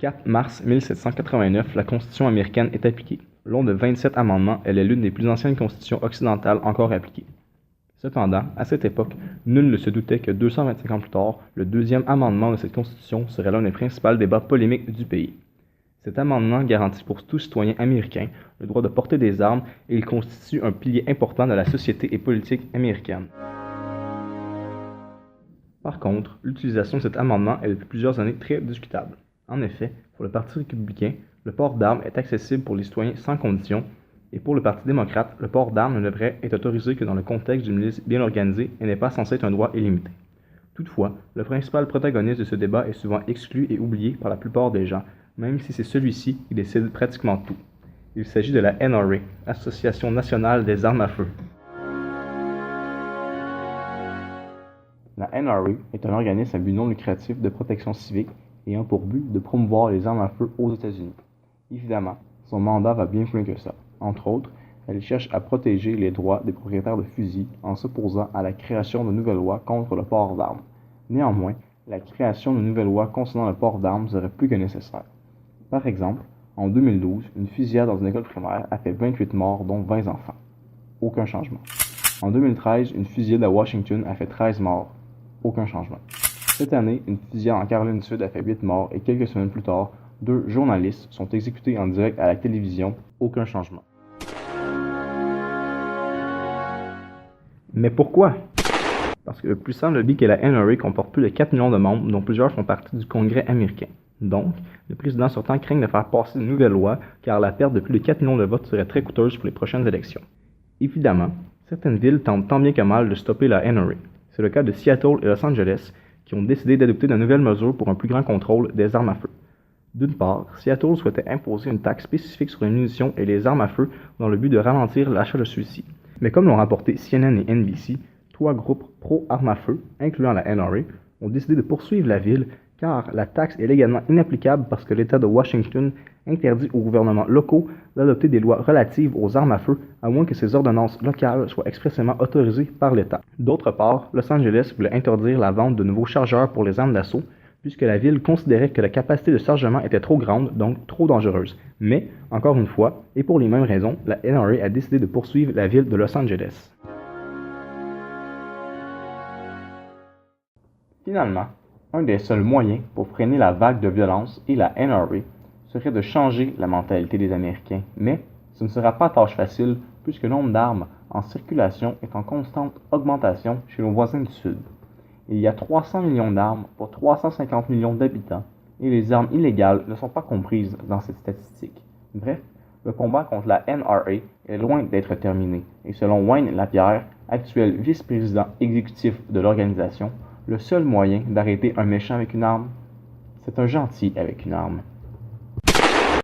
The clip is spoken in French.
4 mars 1789, la Constitution américaine est appliquée. Long de 27 amendements, elle est l'une des plus anciennes constitutions occidentales encore appliquées. Cependant, à cette époque, nul ne se doutait que 225 ans plus tard, le deuxième amendement de cette constitution serait l'un des principaux débats polémiques du pays. Cet amendement garantit pour tout citoyen américain le droit de porter des armes et il constitue un pilier important de la société et politique américaine. Par contre, l'utilisation de cet amendement est depuis plusieurs années très discutable. En effet, pour le Parti républicain, le port d'armes est accessible pour les citoyens sans condition, et pour le Parti démocrate, le port d'armes ne devrait être autorisé que dans le contexte d'une milice bien organisée et n'est pas censé être un droit illimité. Toutefois, le principal protagoniste de ce débat est souvent exclu et oublié par la plupart des gens, même si c'est celui-ci qui décide pratiquement tout. Il s'agit de la NRA, Association nationale des armes à feu. La NRA est un organisme à but non lucratif de protection civique ayant pour but de promouvoir les armes à feu aux États-Unis. Évidemment, son mandat va bien plus loin que ça. Entre autres, elle cherche à protéger les droits des propriétaires de fusils en s'opposant à la création de nouvelles lois contre le port d'armes. Néanmoins, la création de nouvelles lois concernant le port d'armes serait plus que nécessaire. Par exemple, en 2012, une fusillade dans une école primaire a fait 28 morts, dont 20 enfants. Aucun changement. En 2013, une fusillade à Washington a fait 13 morts. Aucun changement. Cette année, une fusillade en Caroline du Sud a fait 8 morts et quelques semaines plus tard, 2 journalistes sont exécutés en direct à la télévision. Aucun changement. Mais pourquoi? Parce que le puissant lobby qu'est la NRA comporte plus de 4 millions de membres, dont plusieurs font partie du Congrès américain. Donc, le président sortant craint de faire passer de nouvelles lois, car la perte de plus de 4 millions de votes serait très coûteuse pour les prochaines élections. Évidemment, certaines villes tentent tant bien que mal de stopper la NRA. C'est le cas de Seattle et Los Angeles, qui ont décidé d'adopter de nouvelles mesures pour un plus grand contrôle des armes à feu. D'une part, Seattle souhaitait imposer une taxe spécifique sur les munitions et les armes à feu dans le but de ralentir l'achat de ceux-ci. Mais comme l'ont rapporté CNN et NBC, 3 groupes pro-armes à feu, incluant la NRA, ont décidé de poursuivre la ville car la taxe est légalement inapplicable parce que l'État de Washington interdit aux gouvernements locaux d'adopter des lois relatives aux armes à feu à moins que ces ordonnances locales soient expressément autorisées par l'État. D'autre part, Los Angeles voulait interdire la vente de nouveaux chargeurs pour les armes d'assaut puisque la ville considérait que la capacité de chargement était trop grande, donc trop dangereuse. Mais, encore une fois, et pour les mêmes raisons, la NRA a décidé de poursuivre la ville de Los Angeles. Finalement, un des seuls moyens pour freiner la vague de violence et la NRA serait de changer la mentalité des Américains. Mais ce ne sera pas tâche facile puisque le nombre d'armes en circulation est en constante augmentation chez nos voisins du Sud. Il y a 300 millions d'armes pour 350 millions d'habitants et les armes illégales ne sont pas comprises dans cette statistique. Bref, le combat contre la NRA est loin d'être terminé et selon Wayne Lapierre, actuel vice-président exécutif de l'organisation, le seul moyen d'arrêter un méchant avec une arme, c'est un gentil avec une arme.